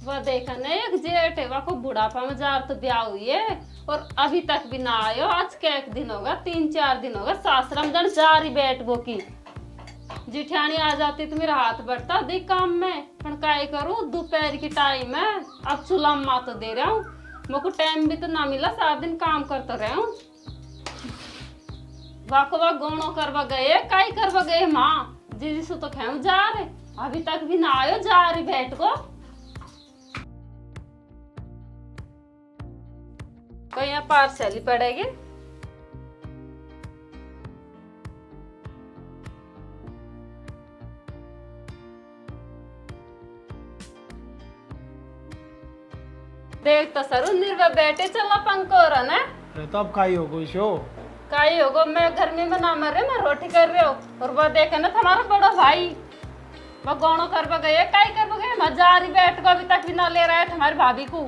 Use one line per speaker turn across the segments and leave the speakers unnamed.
वह देखा नहीं एक जेठ है, वह को बुढ़ापा में जार तो ब्याह हुई है और अभी तक भी ना आयो। आज के एक दिन होगा, 3-4 दिन होगा, सासरम जन जा रही बैठ गो की। जिठानी आ जाती तो मेरा हाथ बढ़ता दी काम में, पर काय करूं, दोपहर की टाइम है, अब चूल्हा मा तो दे रहा हूँ, मेरे को टाइम भी तो ना मिला, सारा दिन काम करता रहा हूँ। वाको वाक गोणो करवा गए, काई करवा गए माँ जीजी सु तो खेम जा रहे, अभी तक भी ना आयो, जा रही बैठ को। कोई यहाँ पार्सल ही पड़ेगी। देख तो सरू निर्भय बैठे चला पंकोर है ना।
अरे तो अब काई हो गई शो।
काई होगो, मैं गर्मी में ना मर रहे, मैं रोटी कर रहे हो और वह देखे ना तुम्हारा बड़ा भाई वह गौणो करवा गए, काई करवा गए, मजा रही बैठ को, अभी तक भी ना ले रहा है तुम्हारी भाभी को।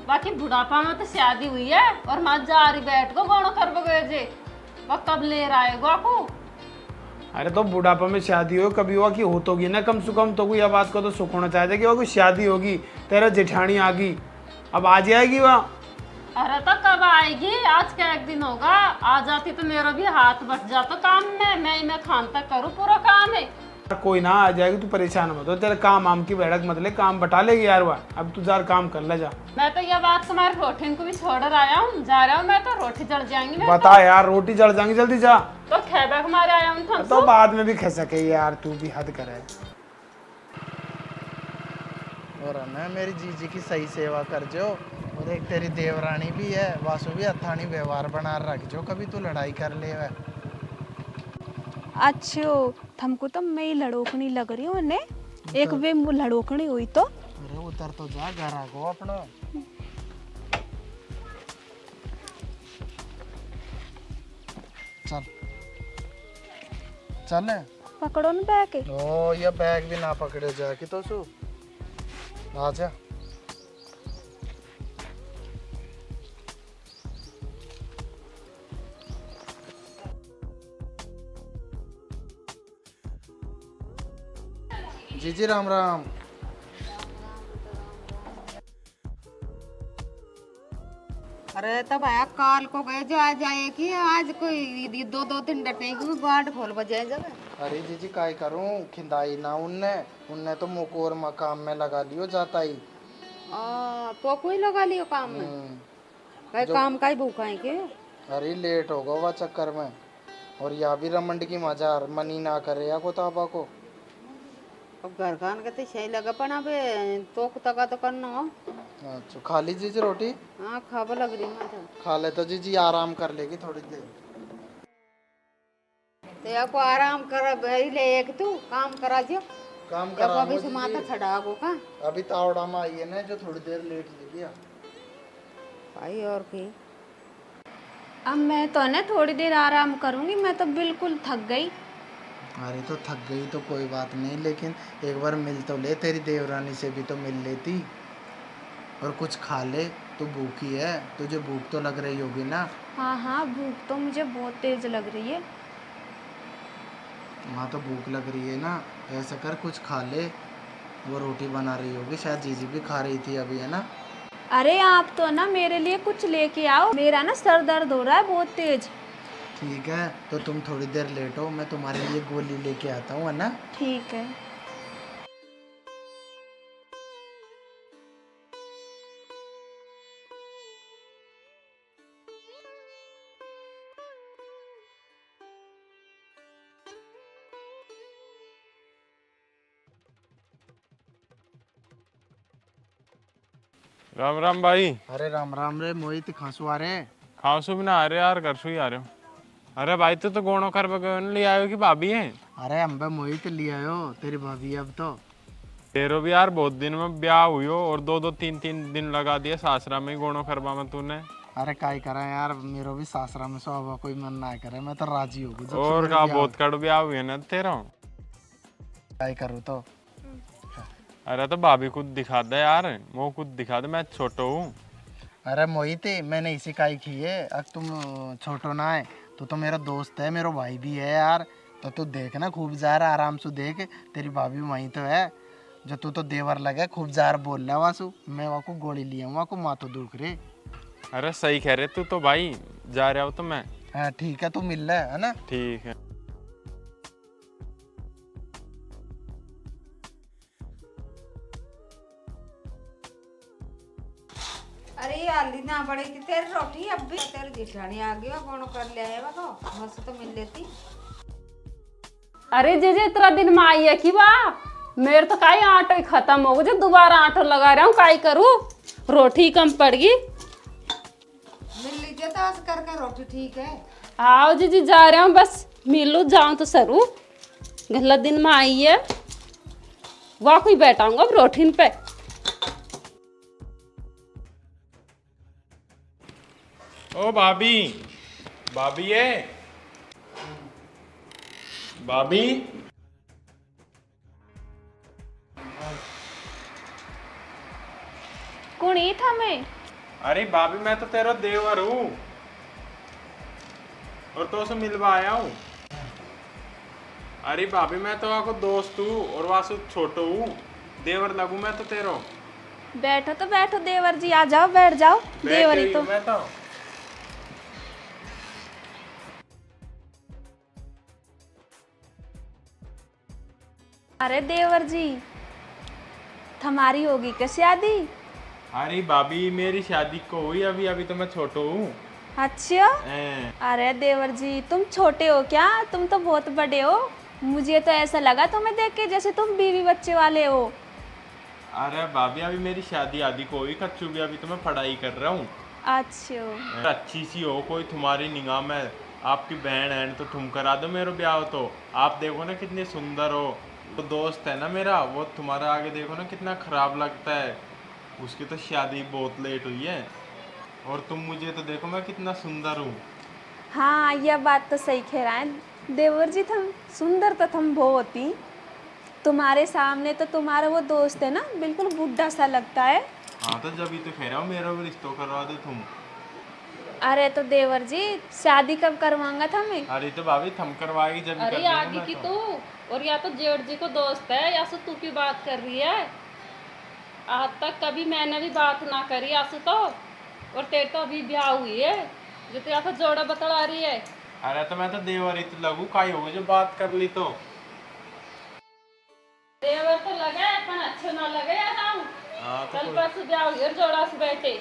बाकी बुढ़ापा में तो शादी हुई है और मजा रही बैठ को गौणो करवा गए जे, वह कब ले रहा है को।
अरे तो बुढ़ापा में शादी हो कभी हुआ कि हो तो गई ना, कम से कम तो कोई यह बात को तो सुख होना चाहिए कि वह कोई शादी होगी, तेरा जेठानी आ गई, अब आ जाएगी वह।
अरे तो कब आएगी, आज का एक दिन होगा, आ जाती तो मेरा भी हाथ बट जाता काम में, मैं खान तक करूँ पूरा काम है।
कोई ना आ जाएगी, तू परेशान मत हो, तेरे काम आम की बैठक मत ले, काम बटा लेगी यार वह। अब तू जार काम कर ले जा।
मैं तो ये बात तुम्हारे रोटी को भी छोड़ आया हूँ, जा रहा हूँ मैं तो, रोटी जल जाएंगी मैं
बता यार, रोटी जल जाएंगी, जल्दी जा।
तो खेबे हमारे आया हूँ
तो बाद में भी खा सके यार, तू भी हद करे।
और ना मेरी जीजी की सही सेवा कर जो, और एक तेरी देवरानी भी है, वासु भी अथानी व्यवहार बना रख जो, कभी तू लड़ाई कर ले वह।
अच्छो हमको तो मैं ही लड़ोकनी लग रही हूँ ने, एक वे लड़ोकनी हुई तो।
अरे उतर तो जा, घर आ गो अपना। चल चल
पकड़ो न बैग।
ओ ये बैग भी ना पकड़े जा कि तो सु आ जा। जी जी राम राम।
अरे तब आया काल को गए जो आज आए कि आज कोई 2-2 दिन डटे कि गार्ड खोल बजाए जगह।
अरे जीजी काय करूं, खिंदाई ना उनने उनने तो मुको और मकाम में लगा लियो जाता ही।
तो कोई लगा लियो काम में, भाई काम का ही भूखा है के।
अरे लेट होगा वह चक्कर में, और या भी रमंड की मजार मनी ना करे या को ताबा को।
अब घर खान के तो सही लगा, पर अबे तो तका तो करना हो।
अच्छा खा ली जीजी रोटी?
हाँ खाबा लग रही मैं तो।
खा ले तो जीजी आराम कर लेगी थोड़ी देर।
तो या को आराम कर भाई ले एक तू काम करा जो,
काम
या को
करा
अभी से माथा छड़ा को का
अभी तावड़ा में आई है ना जो थोड़ी देर लेट लेगी।
भाई और की।
अब मैं तो ना थोड़ी देर आराम करूंगी, मैं तो बिल्कुल थक गई।
अरे तो थक गई तो कोई बात नहीं, लेकिन एक बार मिल तो ले, तेरी देवरानी से भी तो मिल लेती और कुछ खा ले। तू भूखी है, तुझे भूख तो लग रही होगी ना?
हाँ हाँ भूख तो मुझे बहुत तेज लग रही है।
हाँ तो भूख लग रही है ना, ऐसा कर कुछ खा ले, वो रोटी बना रही होगी, शायद जीजी भी खा रही थी अभी, है ना?
अरे आप तो ना मेरे लिए कुछ लेके आओ, मेरा ना सर दर्द हो रहा है बहुत तेज।
ठीक है तो तुम थोड़ी देर लेटो, मैं तुम्हारे लिए गोली लेके आता हूँ, है ना?
ठीक है।
राम राम भाई।
अरे राम राम रे मोहित, खांसू आ रहे?
खासू भी ना आ रहे यार, करसू ही आ रहे हो। अरे भाई तू तो गोणो कर ले आयो कि भाभी है?
अरे अम्बे मोहित ले आयो, तेरी भाभी अब तो।
तेरो भी यार बहुत दिन में ब्याह हुई हो और 2-2 3-3 दिन लगा दिए सासरा में ही गोणो करवा में तूने।
अरे काय करा यार, मेरो भी सासरा में सो कोई मन ना करे, मैं तो राजी हो गई।
और का बहुत कड़ ब्याह हुई है ना तेरा।
काय करूँ तो।
अरे तो भाभी खुद दिखा दे यार, वो खुद दिखा दे, मैं छोटो हूँ।
अरे मोहित मैंने इसी काई की है, अब तुम छोटो ना है, तू तो मेरा दोस्त है, मेरा भाई भी है यार, तो तू देख ना खूब जा रहा, आराम से देख, तेरी भाभी वहीं तो है, जो तू तो देवर लगे खूब जार बोल रहा वासु, मैं वहाँ को गोली लिया वहाँ को माँ तो दुख रे।
अरे सही कह रहे तू तो भाई, जा रहा हो तो मैं।
हाँ ठीक है, तू मिल रहा है ना।
ठीक है।
अरे यार ना बड़े की तेरी रोटी अब भी तेरी जिठानी आ गई कौन कर ले आएगा तो मस्त तो मिल लेती।
अरे जे इतना दिन में आई है कि वाह, मेरे तो काई आटो ही खत्म हो गया, दोबारा आटो लगा रहा हूँ, काई करूँ, रोटी कम पड़ गई।
मिल लीजिए तो आज करके रोटी ठीक है।
आओ जी जा रहा हूँ, बस मिलू जाऊँ तो सरू, गला दिन में आई है, वहाँ कोई बैठाऊंगा अब रोटीन पे।
ओ भाभी, भाभी है, भाभी।
कुणी था मैं?
अरे भाभी मैं तो तेरा देवर हूँ और तो उसे मिलवा आया हूँ। अरे भाभी मैं तो आपको दोस्त हूँ और वासु छोटो हूँ, देवर लगू मैं तो तेरो।
बैठो तो बैठो देवर जी, आ जाओ बैठ जाओ। देवर ही तो।
मैं तो
अरे देवर जी, हमारी होगी क्या शादी?
अरे भाभी मेरी शादी को हुई अभी, अभी तो मैं छोटो हूँ।
अच्छा।
हैं।
अरे देवर जी तुम छोटे हो क्या? तुम तो बहुत बड़े हो, मुझे तो ऐसा लगा तुम्हें देख के जैसे तुम बीवी बच्चे वाले हो।
अरे भाभी अभी मेरी शादी आदि को हुई कच्चू भी, अभी तो मैं पढ़ाई कर रहा हूँ।
अच्छा।
अच्छी सी हो कोई तुम्हारी निगाह में, आपकी बहन है तो तुम करा दो मेरा ब्याह। तो आप देखो ना कितने सुंदर हो, वो दोस्त है ना मेरा, वो तुम्हारा आगे देखो ना कितना खराब लगता है, उसकी तो शादी बहुत लेट हुई है, और तुम मुझे तो देखो मैं कितना सुंदर हूँ।
हाँ यह बात तो सही कह रहा है देवर जी, तुम सुंदर तो तुम बहुत ही, तुम्हारे सामने तो तुम्हारा वो दोस्त है ना बिल्कुल बुढ़ा सा लगता है।
हाँ तो जब ही तो कह रहा हूँ मेरा भी रिश्ता करवा दो तुम।
अरे तो देवर जी शादी कब करवाऊंगा था मैं?
अरे तो भाभी थम करवाएगी जब ही कर
अरे
देंगे
आगे
मैं
की
तो।
तू, और या तो जेठ जी को दोस्त है या सो तू की बात कर रही है। आज तक कभी मैंने भी बात ना करी आसू तो, और तेरे तो अभी ब्याह हुई है, जो तो या तो जोड़ा बतला रही है।
अरे तो मैं तो देवर ही तो लगू, काई होगी जो बात कर ली तो।
देवर तो लगे पर अच्छे ना लगे यार।
हाँ तो
कल
कोई-
परसों ब्याह हुई और जोड़ा से बैठे,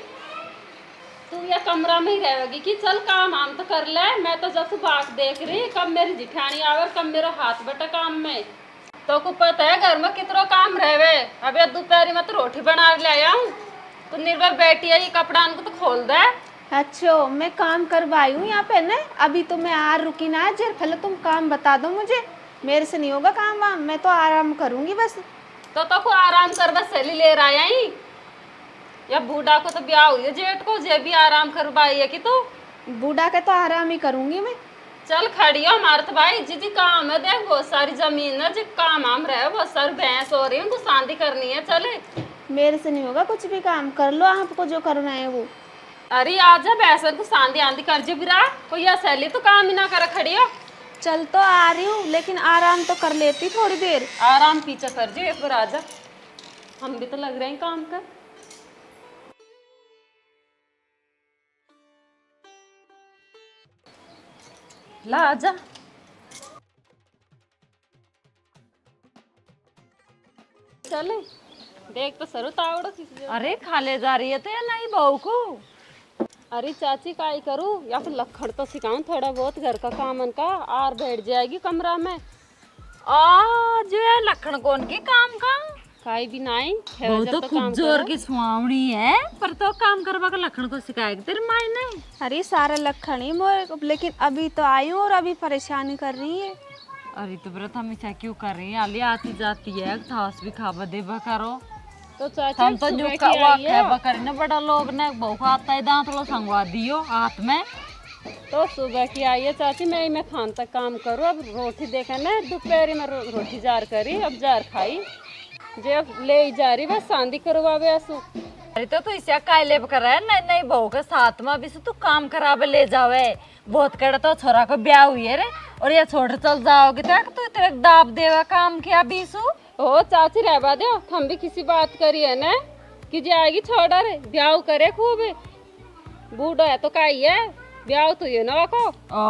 तू या कमरा में ही रहेगी कि चल काम आम तो कर ले। मैं तो जब से बात देख रही कब मेरी जिठानी आवे और कब मेरा हाथ बटा काम में, तो को पता है घर में कितना काम रहे। अबे दोपहर में तो रोटी बना ले आया हूँ, तो निर्भर बैठी है, ये कपड़ा उनको तो खोल दे।
अच्छा मैं काम करवाई हूँ यहाँ पे ना, अभी तो मैं आ रुकी ना जर, पहले तुम काम बता दो मुझे, मेरे से नहीं होगा काम वाम, मैं तो आराम करूँगी बस।
तो को आराम कर बस सैली ले रहा है, या बूढ़ा को तो ब्याह हुई है जेठ को, जे भी आराम करवाई है कि तू।
बूढ़ा के तो आराम ही करूँगी मैं।
चल खड़ी हो हमारे तो भाई जी काम है, देख बहुत सारी जमीन है जी, काम आम रहे, बहुत सारी भैंस हो रही है, उनको शांति करनी है। चले
मेरे से नहीं होगा कुछ भी काम, कर लो आपको जो करना है वो।
अरे आजा भैंसन को शांति आंधी कर जे बिरा, कोई या सैली तो काम ही ना कर खड़ी हो।
चल तो आ रही हूँ, लेकिन आराम तो कर लेती थोड़ी देर।
आराम पीछे कर जे एक बार आजा, हम भी तो लग रहे हैं काम कर। ला आजा। चले देख तो सरो तावड़ो किसी। अरे खाले जा रही है तो या नहीं बहू को? अरे चाची काई करूँ, या फिर लखड़ तो सिखाऊं थोड़ा बहुत घर का कामन का, आर बैठ जाएगी कमरा में।
जो है लखन कौन के काम का
काई भी नहीं
वो तो खूब जोर की सुहावनी है, पर तो काम करवा का लखन को सिखाएगी तेरे माई ने।
अरे सारा लखन ही मोर, लेकिन अभी तो आई हूँ और अभी परेशानी कर रही है।
अरे तो व्रत हमेशा क्यों कर रही है, अली आती जाती है, थास भी खावा देवा करो।
तो चाची
हम तो जो
सुबह की आई है,
खावा करे ना बड़ा लोग ने बहु आता है दांत लो संगवा दियो हाथ में।
तो सुबह की आई है चाची, मैं खान तक काम करूँ, अब रोटी देखा ना दोपहर में रोटी जार करी, अब जार खाई जे अब ले जा रही बस शांति करवावे आसू।
अरे तो इसे कायले कर है नहीं नहीं बहू के साथ में भी से तू काम करावे ले जावे बहुत कड़े तो छोरा को ब्याह हुई है रे और ये छोड़ चल जाओगे तो तेरे दाब देवा काम किया बीसू
ओ चाची रहबा दो, हम भी किसी बात करी है ना कि जाएगी छोड़ा रे ब्याह करे खूब बूढ़ा है तो का ही है ब्याह तो ये ना को
ओ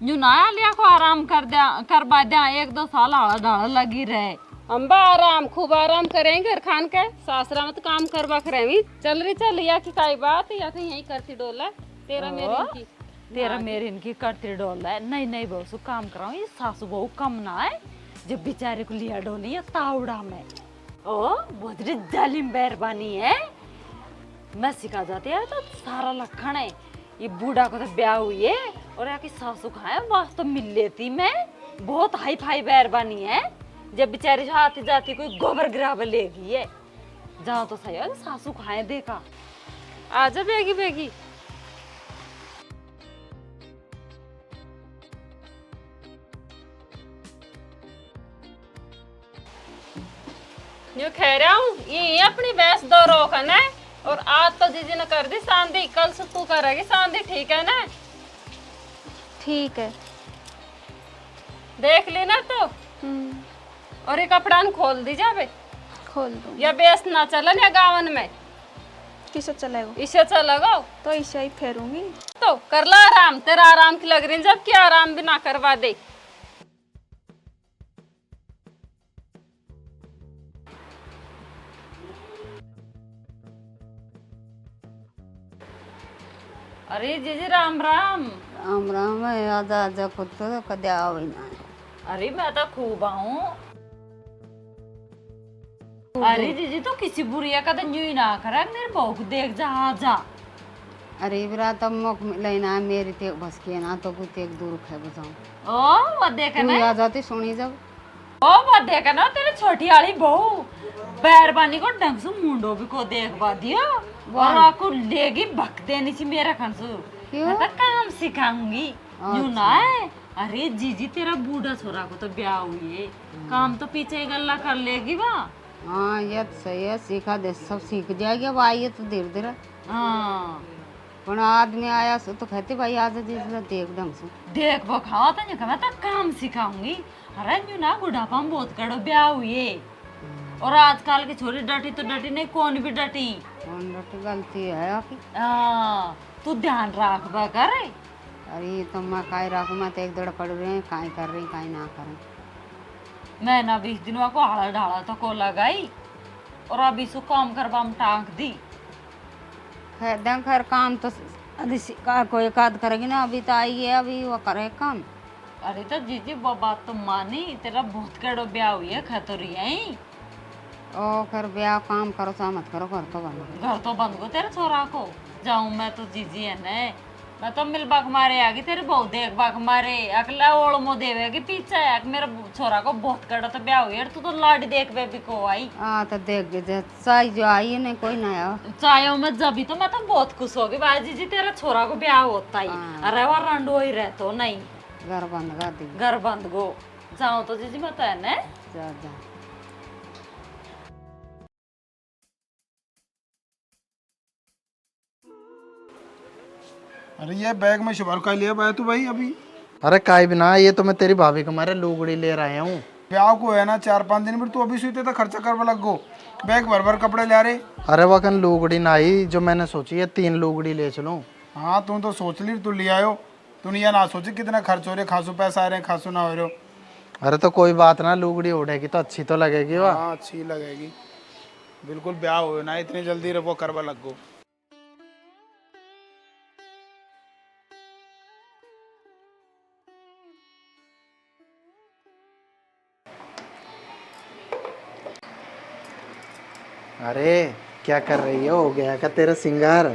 न्यू नया लिया को आराम करवा दिया 1-2 साल आड़ा ढाड़ा लगी रहे
अम्बा आराम खूब आराम करेंगे घर खान के सासरा में तो काम करवा करेंगी चल रही चल या की काई बात या कहीं यही करती डोला तेरा मेरी की
तेरा मेरे इनकी करती डोल है नहीं नहीं बहू सु काम कराऊं ये सासू बहू कम ना है जब बेचारे को लिया डोली है तावड़ा में ओ बहुत जालिम मेहरबानी है मैं सिखा जाती है तो सारा लखन है ये बूढ़ा को तो ब्याह हुई है और यहाँ की सासू खाए वास्तव मिल लेती मैं बहुत हाई फाई मेहरबानी है जब बेचारी आती जाती कोई गोबर गिरावे लेगी है जाओ तो सही है सासू खाए देखा
आजा बेगी बेगी यूं कह रहा हूँ ये अपनी भैंस दो रोकन है और आज तो जीजी ने कर दी सांदी कल से तू करेगी सांदी ठीक है ना
ठीक है।
देख ली ना तो और ये कपड़ा न खोल दी जावे
खोल दूँ।
या बेस ना चलन या गावन में
किसे चलेगा?
इसे चलेगा
तो इसे ही फेरूंगी।
तो कर ला आराम तेरा आराम की लग रही जब कि आराम भी ना करवा दे
अरे जीजी राम राम
राम राम आजा आजा कुत्तो कदे आवे ना
अरे मैं तो खूब आऊं अरे जीजी तो किसी बुरिया का तो न्यू ही ना करे मेरे बहू को देख जा आ जा
अरे बिरा तब मोक लेना मेरी ते बस के ना तो कुछ एक दूर है बजाऊं
ओ वो देख
तू
ना
आ जाती सुनी जब
ओ वो देख ना तेरे छोटी वाली बहू बैरबानी को ढंग से मुंडो भी को देखवा दिया और आपको लेगी भक देनी सी मेरा खनसू मैं तो काम सिखाऊंगी यूं ना है अरे जीजी तेरा बूढ़ा छोरा को तो ब्याह हुई है काम तो पीछे गल्ला कर लेगी वाह
हाँ ये तो सही है सीखा दे सब सीख जाएगी अब आइए तो धीरे धीरे
हाँ
पण आदमी आया सो तो कहते भाई आज जिस देख ढंग से
देख वो खाओ तो नहीं मैं तो काम सिखाऊंगी अरे यूं ना बुढ़ापा में बहुत कड़ो ब्याह हुई है और आजकल की छोरी डटी तो डटी नहीं कौन भी डटी
कौन रटी गलती है आपकी
तू ध्यान रख बा कर
अरे ये तो मैं काई रखू मैं तो एक दड़ पड़ रहे हैं काई कर रही काई ना करें
मैं ना 20 दिनों को हाड़ा ढाला तो को लगाई और अभी सो काम करवा में टांग दी
खैर काम तो अभी कोई एकाध करेगी ना अभी तो आई है अभी वो करे काम
अरे तो जीजी वो बात तो मानी तेरा बहुत कड़ो ब्याह हुई है खतरी है
ओ कर ब्याह काम करो सा मत करो घर तो बनो
घर तो बंद को तेरे छोरा को जाऊं मैं तो जीजी है ने मैं तो मिल बाग मारे आगी तेरे बहुत देख बाग मारे अगला ओलमो देवेगी पीछे एक मेरा छोरा को बहुत कड़ा तो ब्याह हुई है तू तो लाडी देख बेबी को आई
हाँ तो देख चाय जो आई है नहीं कोई ना आया
चाहे मैं जबी तो मैं तो बहुत खुश होगी भाई जीजी तेरा छोरा को ब्याह होता ही अरे वो रंडो ही रहतो नहीं
घर बंद कर दी
घर बंद गो जाऊं तो जीजी मैं तो है ने
जा जा
अरे ये बैग में शुभर का लिया पाया तू भाई अभी
अरे काई भी ना ये तो मैं तेरी भाभी को मारे लुगड़ी ले रहा हूँ
ब्याह को है ना 4-5 दिन में तू अभी सुते तो खर्चा करवा लग गो बैग भर भर कपड़े ले रहे
अरे वकन लुगड़ी ना आई जो मैंने सोची है 3 लुगड़ी ले चलूं
हाँ तू तो सोच ली तू ले आयो तूने यह ना सोचे कितना खर्च हो रहे खासू पैसा आ रहे खासू ना हो रहे हो
अरे तो कोई बात ना लुगड़ी उड़ेगी तो अच्छी तो लगेगी वाह
हाँ अच्छी लगेगी बिल्कुल ब्याह हो ना इतनी जल्दी वो करवा लग गो
अरे क्या कर रही हो गया क्या तेरा सिंगार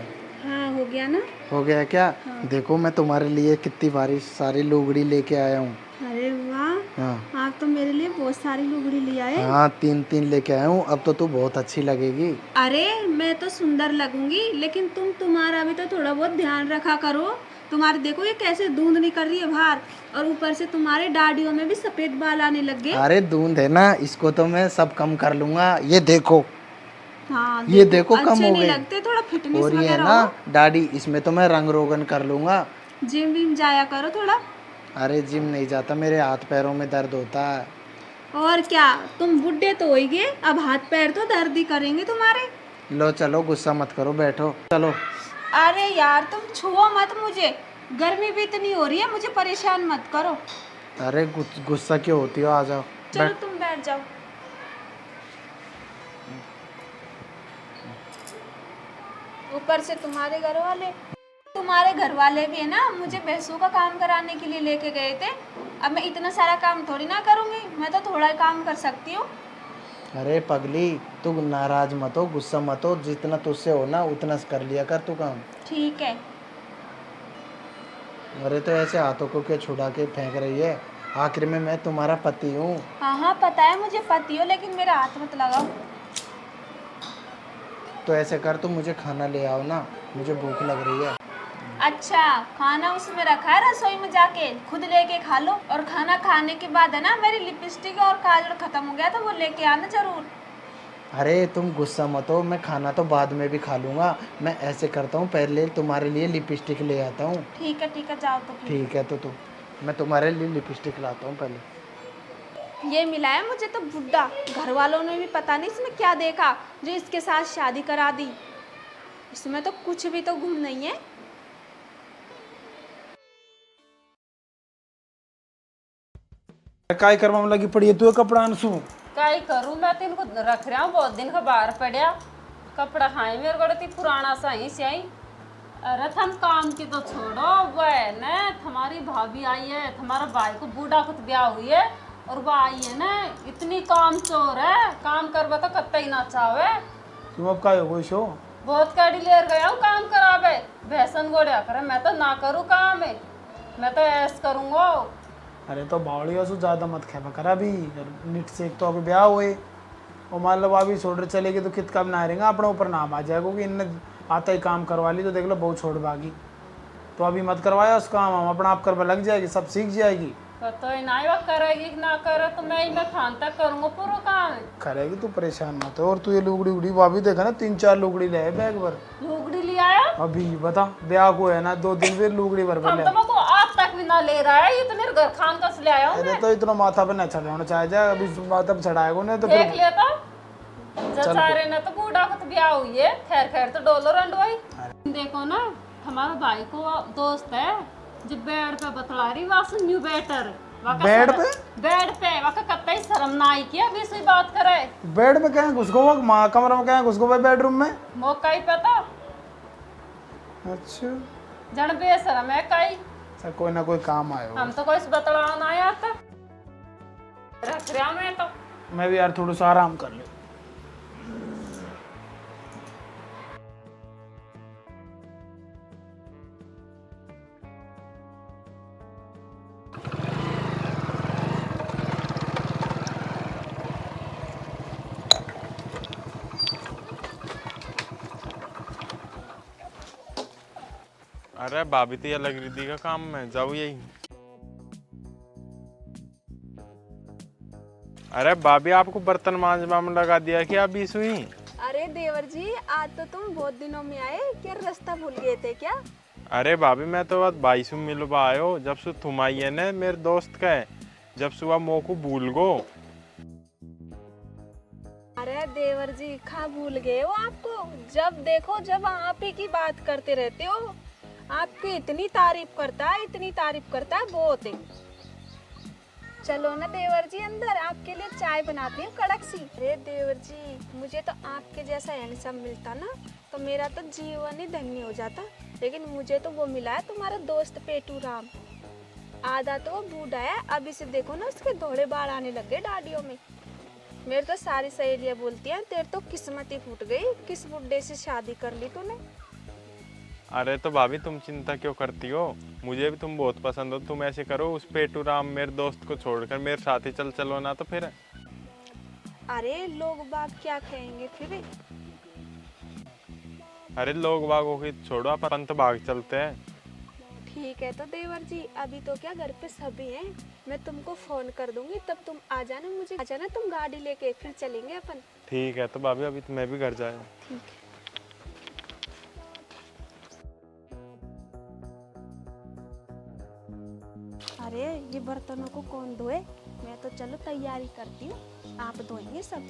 हाँ हो गया ना।
हो गया क्या देखो मैं तुम्हारे लिए कितनी बारी सारी लुगड़ी लेके आया हूँ
अरे वाह
हाँ
आप तो मेरे लिए बहुत सारी लुगड़ी ले आए।
हाँ 3 लेके आया हूँ अब तो तू बहुत अच्छी लगेगी
अरे मैं तो सुंदर लगूंगी लेकिन तुम्हारा भी तो थोड़ा बहुत ध्यान रखा करो। तुम्हारे देखो ये कैसे धुंध निकल रही है बाहर और ऊपर से तुम्हारे दाढ़ियों में भी सफेद बाल आने लग गए।
अरे दूध है ना इसको तो मैं सब कम कर लूंगा ये देखो
हाँ
ये देखो कम
अच्छे
हो
नहीं
गए।
लगते, थोड़ा फिटनेस
और ये है
वगैरह
ना
हो।
दाढ़ी, इसमें तो मैं रंग रोगन कर लूंगा।
जिम विम जाया करो थोड़ा।
अरे जिम नहीं जाता, मेरे हाथ पैरों में दर्द होता है।
और क्या, तुम बुढ़े तो होइगे, अब हाथ पैर तो दर्द ही करेंगे तुम्हारे।
लो चलो, गुस्सा मत करो, बैठो चलो।
अरे यार तुम छुओ मत मुझे, गर्मी भी इतनी हो रही है, मुझे परेशान मत करो।
अरे गुस्सा क्यों होती हो, आ जाओ
चलो
बैठ।
तुम बैठ जाओ। ऊपर से तुम्हारे घर वाले भी है ना, मुझे भैंसों का काम कराने के लिए लेके गए थे। अब मैं इतना सारा काम थोड़ी ना करूंगी, मैं तो थोड़ा ही काम कर सकती हूँ।
अरे पगली, तू नाराज मत हो, गुस्सा मत हो, जितना तुझसे हो ना उतना कर लिया कर तू काम।
ठीक है।
अरे तो ऐसे हाथों को क्या छुड़ा के फेंक रही है, आखिर में मैं तुम्हारा पति हूँ।
हाँ हाँ पता है मुझे पति हो, लेकिन मेरा हाथ मत लगाओ।
तो ऐसे कर, तू मुझे खाना ले आओ ना, मुझे भूख लग रही है।
अच्छा, खाना उसमें रखा है रसोई में, जाके खुद लेके खा लो। और खाना खाने के बाद है ना, मेरी लिपस्टिक और काजल खत्म हो गया तो वो लेके आना जरूर।
अरे तुम गुस्सा मत हो, मैं खाना तो बाद में भी खा लूंगा। मैं ऐसे करता हूँ, पहले तुम्हारे लिए लिपस्टिक ले आता हूँ।
ठीक है जाओ तो फिर।
ठीक है तो मैं तुम्हारे लिए लिपस्टिक लाता हूँ पहले।
ये मिला है मुझे तो बुड्ढा, घर वालों ने भी पता नहीं इसमें क्या देखा जो इसके साथ शादी करा दी। इसमें तो कुछ भी तो गुण नहीं है।
काय कर्म में लगी पड़ी है तू, कपड़ा अनसू।
काय करूं मैं तो इनको रख रहा हूँ, बहुत दिन का बाहर पड़ा कपड़ा खाए मेरे को तो पुराना सा ही स्याही। अरे थम काम की तो छोड़ो, वह न हमारी भाभी आई है, हमारा भाई को बूढ़ा कुछ ब्याह हुई है और वो आई है ना, इतनी काम चोर है, काम करवा तो कत्ता ही ना चाहे।
तुम अब काय हो शो?
बहुत कड़ी लेर गया हूँ काम करावे, भैसन गोड़िया करे, मैं तो ना करूँ काम है, मैं तो ऐस करूँगा।
अरे तो बावड़िया से ज़्यादा मत खेपा करा भी, निट से एक तो अभी ब्याह हुए और मान लो अभी छोड़ चलेगी तो कित कब ना रहेगा, अपने ऊपर नाम आ जाएगा कि इनने आता ही काम करवा ली तो देख लो बहुत छोड़ भागी। तो अभी मत करवाया उस काम, हम अपना आप करवा लग जाएगी, सब सीख जाएगी।
तो ना वो करेगी ना करे तो मैं ही मैं खान तक करूँगा पूरा काम।
करेगी तू, परेशान मत हो। और तू ये लुगड़ी उगड़ी भाभी देखा ना, 3-4 लुगड़ी ले आए बैग भर।
लुगड़ी ले आया
अभी बता, ब्याह को है ना 2 दिन फिर लुगड़ी भर
हम
ले।
तो को आज तक भी ना ले रहा है, ये तो मेरे घर खान का से ले आया हूँ
अरे
मैं।
तो इतना माथा पे न चढ़ाना चाहिए जा, अभी माथा पे चढ़ाएगा नहीं तो
देख
फिर।
लिया था जचारे ने तो बूढ़ा को तो ब्याह हुई है, खैर खैर तो डोलो रंडवाई। देखो ना हमारा भाई को दोस्त है जो बेड पे बतला रही वास न्यू बेटर
बेड पे?
बेड पे वाका कत्ता ही शर्म ना आई किया अभी से बात करे।
बेड में क्या घुस गो, माँ कमरा में क्या घुस गो भाई, बेडरूम में।
मौका ही पता
अच्छा
जन बेशरम है कई।
अच्छा, कोई ना कोई काम आयो।
हम तो कोई बतलाना आया था, रख रहा मैं तो।
मैं भी यार थोड़ा सा आराम कर ले।
अरे भाभी तो ये लग रही थी का काम में जाओ यही। अरे भाभी आपको बर्तन मांजवा में लगा दिया क्या अभी सुई?
अरे देवर जी, आज तो तुम बहुत दिनों में आए, क्या रास्ता भूल गए थे क्या?
अरे भाभी मैं तो बस भाई से मिलवा आयो, जब से तुम आई है ना मेरे दोस्त का है, जब सुबह मो को भूल गो।
अरे देवर जी खा भूल गए हो आपको, जब देखो जब आप ही की बात करते रहते हो। आपकी इतनी तारीफ करता है बहुत है। चलो ना देवर जी अंदर, आपके लिए चाय बनाती हूँ कड़क सी। अरे देवर जी, मुझे तो आपके जैसा हैंडसम मिलता ना तो मेरा तो जीवन ही धन्य हो जाता, लेकिन मुझे तो वो मिला है तुम्हारा दोस्त पेटू राम। आधा तो वो बूढ़ा है, अभी से देखो ना उसके धोड़े बाल आने लग गए दाढ़ियों में। मेरे तो सारी सहेलियाँ बोलती हैं तेरे तो किस्मत ही फूट गई, किस बुड्ढे से शादी कर ली तूने।
अरे तो भाभी तुम चिंता क्यों करती हो, मुझे भी तुम बहुत पसंद हो। तुम ऐसे करो, उस पेटू राम मेरे दोस्त को छोड़कर मेरे साथ ही चलो ना तो फिर।
अरे लोग बाग क्या कहेंगे फिर?
अरे लोग बागों की छोड़ो, अपन तो भाग चलते हैं।
ठीक है तो देवर जी, अभी तो क्या घर पे सभी हैं, मैं तुमको फोन कर दूंगी, तब तुम आ जाना, तुम गाड़ी लेके फिर चलेंगे अपन।
ठीक है तो भाभी, अभी तो मैं भी घर जाया।
अरे ये बर्तनों को कौन धोए? मैं तो चलो तैयारी करती हूँ, आप धोएंगे सब।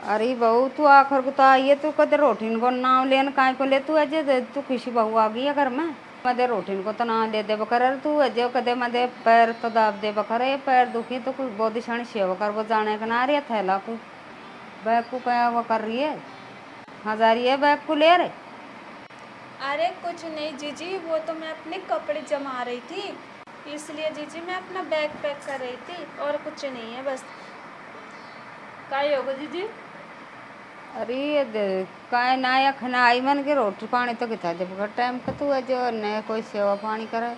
अरे बहू तू आखिर को तो आई है, तू कदे रोटीन को नाम लेन काय को ले तू अजय तू किसी बहू आ गई है घर में। मदे रोटीन को तो नाम ले दे बकर तू अजय कदे मदे पैर तो दाब दे बकर ये पैर दुखी तो कुछ बोधी क्षण सेवा कर वो जाने का ना रही है थैला को बैग को क्या वो कर रही है, हजारी है बैग को ले रहे।
अरे कुछ नहीं जीजी, वो तो मैं अपने कपड़े जमा रही थी, इसलिए जीजी मैं अपना बैग पैक कर रही थी, और कुछ नहीं है बस।
काय होगा जीजी?
अरे ये काय ना या खाना आई मन के रोटी पानी तो किता जब का टाइम का तू जो न कोई सेवा पानी करे।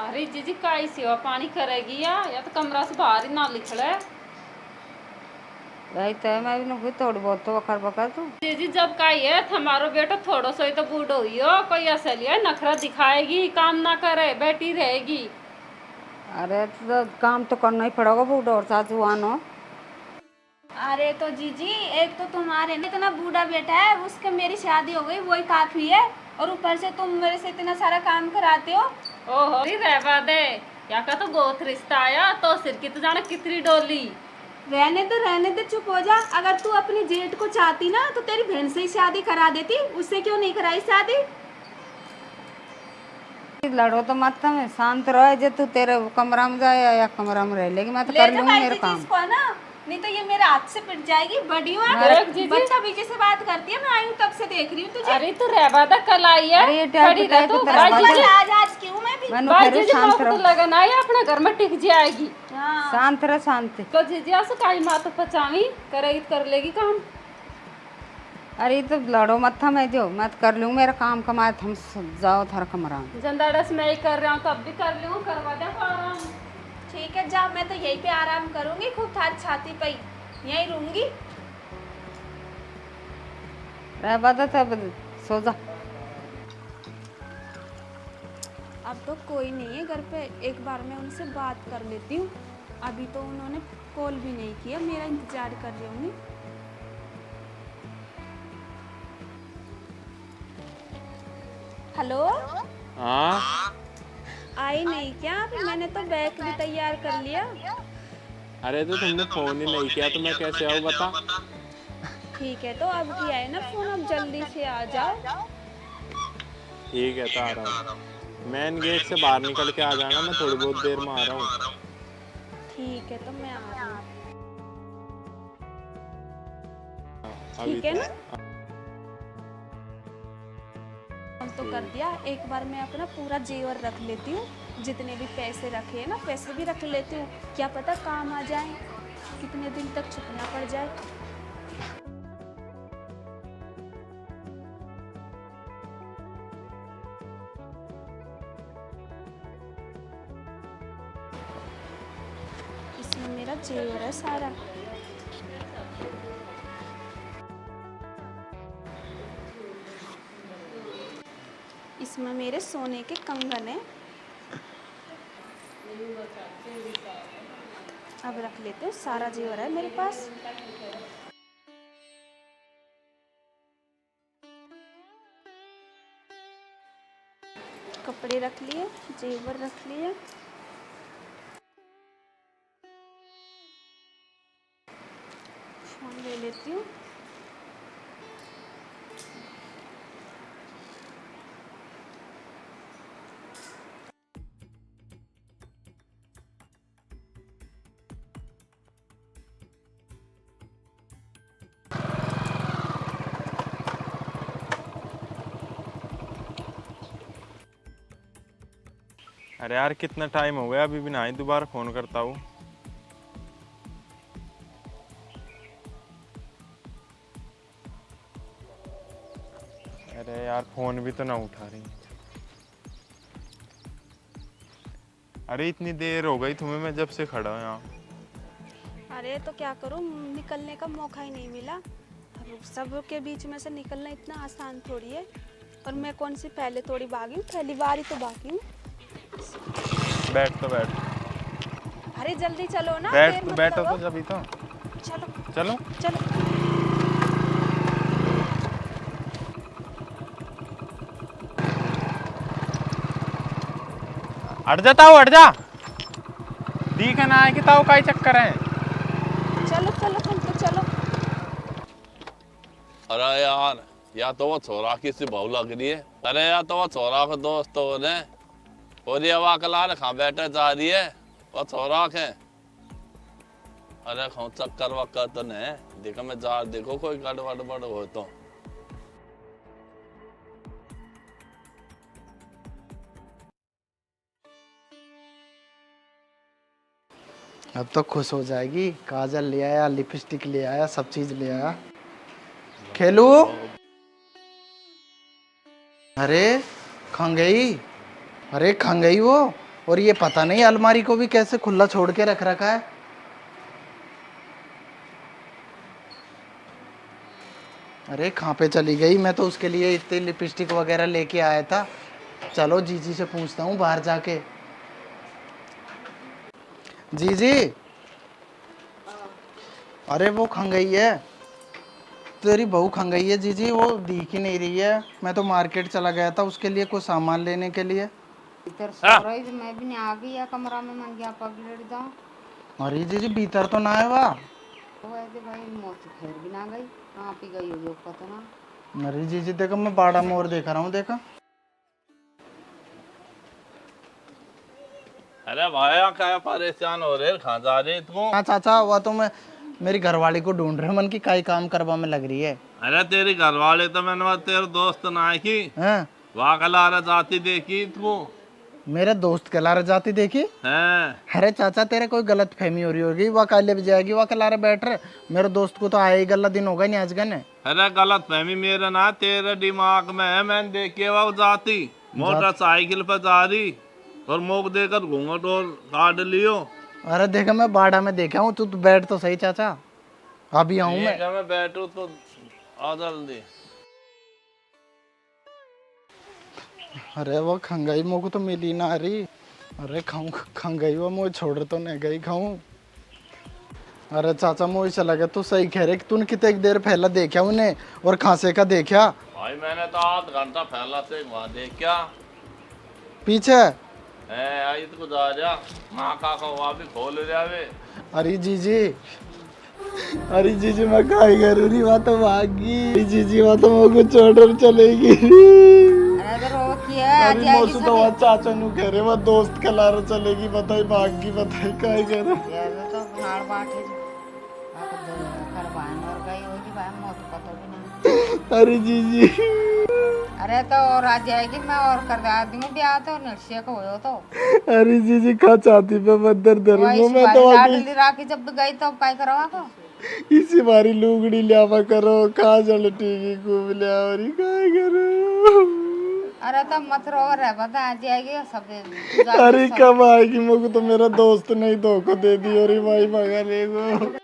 अरे जीजी काय सेवा पानी करेगी या तो कमरा से बाहर ही ना निकले।
भाई तो मैं भी ना थोड़ी बहुत तो वखर बकर तू
जीजी जब काय है हमारो बेटा थोड़ा सा ही तो बूढ़ो हुई हो, कोई असली है नखरा दिखाएगी, काम ना करे बैठी रहेगी।
अरे तो काम तो करना ही पड़ेगा बूढ़ा और सासुआन हो।
अरे तो जीजी एक तो तुम्हारे ना इतना बूढ़ा बेटा है, उसके मेरी शादी हो गई वही काफी है, और ऊपर से तुम मेरे से इतना सारा काम कराते हो।
ओहो रहवा दे, या का तो गोथ रिश्ता आया तो सिर की तो जाने कितनी डोली।
रहने दे चुप हो जा। अगर तू अपनी जेठ को चाहती ना तो तेरी बहन से ही शादी करा देती, उससे क्यों नहीं कराई शादी?
लड़ो तो मत में शांत रहो, जो तू तेरे कमरा में जाए या कमरा में रह लेगी, मैं तो कर लूंगी मेरे काम।
इसको ना, नहीं तो ये मेरे हाथ से पिट जाएगी। बड़ी हूँ बच्चा बीजे से बात करती है, मैं आई हूँ तब से देख रही हूँ तुझे।
अरे तू रहवा दे, कल आई है
अरे ये टाइप
बड़ी
टाइप
तू
की तरह
भाई
बात
जीजी
आज क्यों मैं भी
मनु
भाई
करो
जीजी
शांत
तो
रहो,
लगन आई अपने घर में टिक जाएगी।
शांत रहो शांति।
तो जीजी आसु काई माँ तो पचावी करेगी कर लेगी काम।
अरे तो लड़ो मत था, मैं जो मैं तो कर लूँ मेरा काम कमाए, हम जाओ थारा कमरा में।
जंदाड़स मैं ही कर रहा हूँ तब भी कर लूँ, करवा दे आराम।
ठीक है जा, मैं तो यहीं पे आराम करूंगी, खूब थारी छाती पे यहीं रहूंगी।
रह बता तब सो जा।
अब तो कोई नहीं है घर पे, एक बार मैं उनसे बात कर लेती हूँ। अभी तो उन्होंने कॉल भी नहीं किया, मेरा इंतजार कर रही होंगी। हेलो,
हाँ
आई नहीं क्या? अभी मैंने तो बैग भी तैयार कर लिया।
अरे तो तुमने फोन ही नहीं किया तो मैं कैसे आऊँ बता।
ठीक है तो अब किया है ना फोन, अब जल्दी से आ जाओ।
ठीक है तो आ रहा हूँ, मेन गेट से बाहर निकल के आ जाना, मैं थोड़ी बहुत देर में आ रहा हूँ।
ठीक है तो मैं आ रही हूँ।
अभी
ठीक है ना, तो कर दिया। एक बार मैं अपना पूरा जेवर रख लेती हूँ, जितने भी पैसे रखे हैं ना पैसे भी रख लेती हूँ, क्या पता काम आ जाए, कितने दिन तक छुपना पड़ जाए। इसमें मेरा जेवर है सारा। इसमें मेरे सोने के कंगन हैं। अब रख लेते हैं, सारा जेवर है मेरे पास। कपड़े रख लिए, जेवर रख लिए, फोन ले लेती हूँ।
अरे यार कितना टाइम हो गया, अभी भी नहीं, दोबारा फोन करता हूँ। अरे यार फोन भी तो ना उठा रही। अरे इतनी देर हो गई तुम्हें, मैं जब से खड़ा हूँ यहाँ।
अरे तो क्या करूँ, निकलने का मौका ही नहीं मिला। अब सबके बीच में से निकलना इतना आसान थोड़ी है, और मैं कौन सी पहले थोड़ी भागी हूँ, पहली बार ही तो भागी हूँ।
बैठ तो बैठ।
अरे अरे जल्दी चलो ना,
बैठ
देर
तो
मत
बैठो
लगाओ।
तो जभी तो
चलो
चलो।
चलो।
हट जा ताऊ, हट जा। दिख ना है कि ताऊ का ही चक्कर है।
चलो चलो तुम तो चलो।
अरे यार, या तो वो छोरा किसी बहु लग रही है, अरे या तो वो छोरा के दोस्त हो रहे, और ये हवा कला खा बैठे जा रही है वो छोरा के। अरे खाओ चक्कर वक्कर तो नहीं देखो, मैं जा देखो कोई गड़बड़ बड़ हो तो।
अब तो खुश हो जाएगी। काजल ले आया, लिपस्टिक ले आया, सब चीज ले आया। खेलू, अरे खंगई, अरे खंगई वो। और ये पता नहीं अलमारी को भी कैसे खुला छोड़ के रख रखा है। अरे कहाँ पे चली गई? मैं तो उसके लिए इतनी लिपस्टिक वगैरह लेके आया था। चलो जीजी से पूछता हूँ बाहर जाके। जीजी, अरे वो खंगई है, तेरी बहू खंगई है जीजी, वो दिख ही नहीं रही है। मैं तो मार्केट चला गया था उसके लिए कुछ सामान लेने के लिए।
इधर सो रही थी, मैं भी नहीं आ गई है कमरा में, मन गया पगलेट जाऊँ।
अरे जीजी भीतर तो ना है वाह।
तो ऐसे भाई मौत खैर भी ना गई, कहाँ पे गई होगी पता ना।
अरे जीजी देखो, मैं बाड़ा मोर देख रहा हूँ, देखा।
अरे भाई क्या परेशान हो रहे, कहाँ जा रहे तुम?
हाँ चाचा, वो तो मैं मेरी घरवाली को ढूंढ रहे, मन की काई काम करवा में लग रही है।
अरे तेरी घरवाले तो मैंने तेरे दोस्त ना की
हैं?
वहाँ कला जाती देखी तू
मेरे दोस्त के लारे जाती देखी?
है?
अरे चाचा तेरे कोई गलत फहमी हो रही होगी, वह काले भी जाएगी, वह के लारे बैठ रहे। मेरे दोस्त को तो आया ही गला दिन होगा नहीं आज गने।
अरे गलत फहमी मेरा ना तेरे दिमाग में है, मैंने देखी वो जाती मोटरसाइकिल पर जा रही और मुख देकर घूंघट और काट लियो।
अरे देखा, मैं बाड़ा में देखा हूँ, तू बैठ तो सही चाचा, अभी आऊँ मैं।
मैं बैठू तो आ जल्दी।
अरे वो खंगाई मोको तो मिली ना रही। अरे खाऊं खंगाई वो मुझे छोड़ तो नहीं गई खाऊं। अरे चाचा मुझे चला गया, तू सही कह रहे, तूने कितने देर पहला देखा उन्हें और खांसे का देखा?
भाई मैंने तो आध घंटा पहला से वहाँ देखा
पीछे।
आई तो जा जा माँ का वहाँ भी खोल जावे।
अरे जीजी, अरे जीजी मैं काय करूँ नहीं, वहाँ तो भागी जीजी, वहाँ तो मुझे छोड़ चलेगी।
अरे रो किया आ
अरे
जाएगी
मौसू तो वहाँ चाचा नु कह रहे, वह दोस्त के लारे चलेगी, बताई भागी, बताई काय करूँ।
ये तो नाड़ बाटे जो आकर घर बहन और गई होगी, भाई मौत पता भी नहीं।
अरे जीजी,
अरे तो और आ जाएगी, मैं और कर दूंगी ब्याह तो निश्चय को हो तो।
अरे जीजी खा चाहती पे मंदिर धरूंगा मैं तो।
लाडली राखी जब भी गई तो काय करवा को
इसी बारी लुगड़ी लियावा करो, खा जल टीकी खूब लिया और काय करो।
अरे तो मत रो रे, बता आ जाएगी सब।
अरे कब आएगी? मुझे तो मेरा दोस्त नहीं धोखा दे दी और भाई भगा लेगो।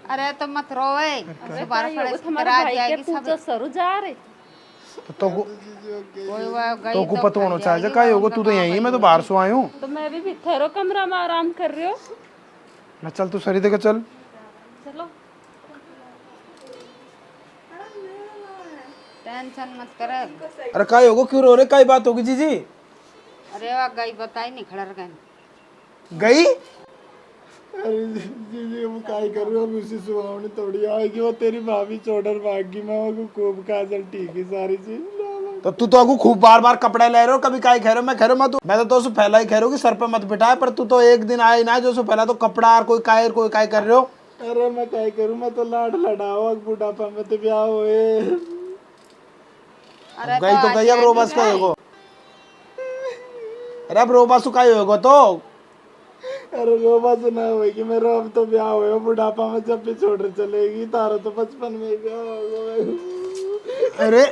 अरे तो मत रो वे, बार खड़े
हमारे
आ
भाई के
जाएगी सब।
पूछो सरू जा रहे
तो
कोई वो गई
तो को पता होना चाहिए का होगा, तू तो यहीं है, मैं तो बाहर से आया हूँ
तो मैं भी भीतर कमरा में आराम कर रही हूँ।
ना। चल तू सरी देकर चल।
चलो
टेंशन मत करे।
अरे काय होगा, क्यों रो रहे, काय बात होगी जीजी?
अरे वाह गई बताई नहीं खड़ा गए
गई?
अरे जीजी वो काय कर रहे हो? अब उसी सुहावनी थोड़ी आएगी, वो तेरी भाभी छोड़र भागी, मैं वो खूब काजल ठीक है सारी चीज।
तो तू तो आगू खूब बार बार कपड़े ले रहे हो, कभी काय कह रहे हो, मैं कह रहा हूँ मैं तो पहला ही कह रहा हूँ कि सर पे मत बिठाए, पर तू तो एक दिन आए ना जो सो पहला तो कपड़ा और कोई काय कर रहे हो।
अरे मैं काय करूँ, मैं तो लाड लड़ाओ बुढ़ापा में तो ब्याह हुए।
अरे
गई तो गई, अब रोबस का होगा। अरे अब रोबस का होगा तो।
अरे रोबा से ना होगी, मेरा अब तो ब्याह हुए, बुढ़ापा में जब भी छोड़ चलेगी, तारा तो बचपन में ही ब्याह होगा।
अरे